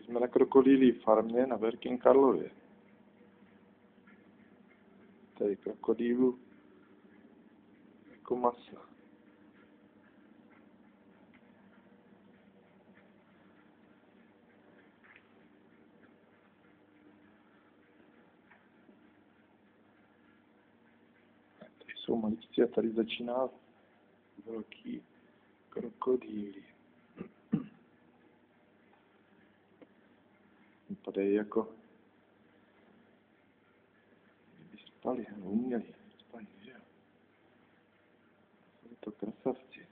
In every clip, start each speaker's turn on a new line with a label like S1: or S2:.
S1: Jsme na krokodýlí farmě na Verkin Karlově. Tady krokodýlu jako masa. Tady jsou maličci a tady začíná velký krokodýly. Vypadají jako kdyby spali, nebo uměli spali, že jo? Jsou to krasavci.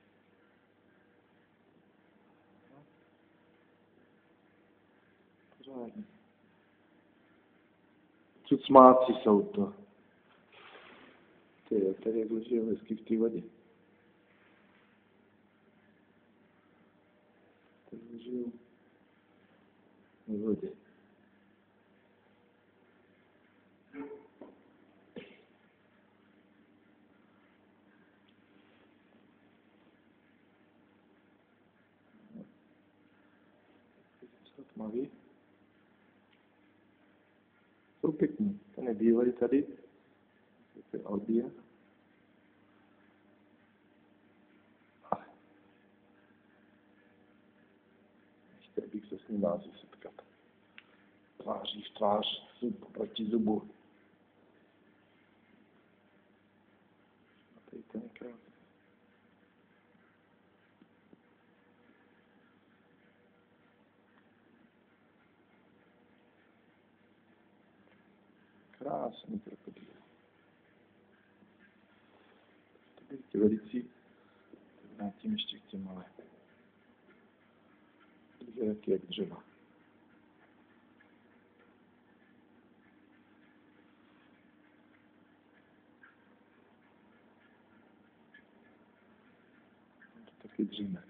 S1: Pořádně. Cucmáci jsou to. Ty, tady jak leží hezky v té vodě. Tady leží v vodě. Co tmavý? Jsou pěkný. Ten je bílej tady. To je albín. Ještě bych se s ním dál setkat. Tváří v tvář, zub proti zubu. A tady ten je krásný. Krásný krokodýl. To byli ti velicí, tak vrátím ještě k těm malé. Je taky jak dřeva. To taky dříme.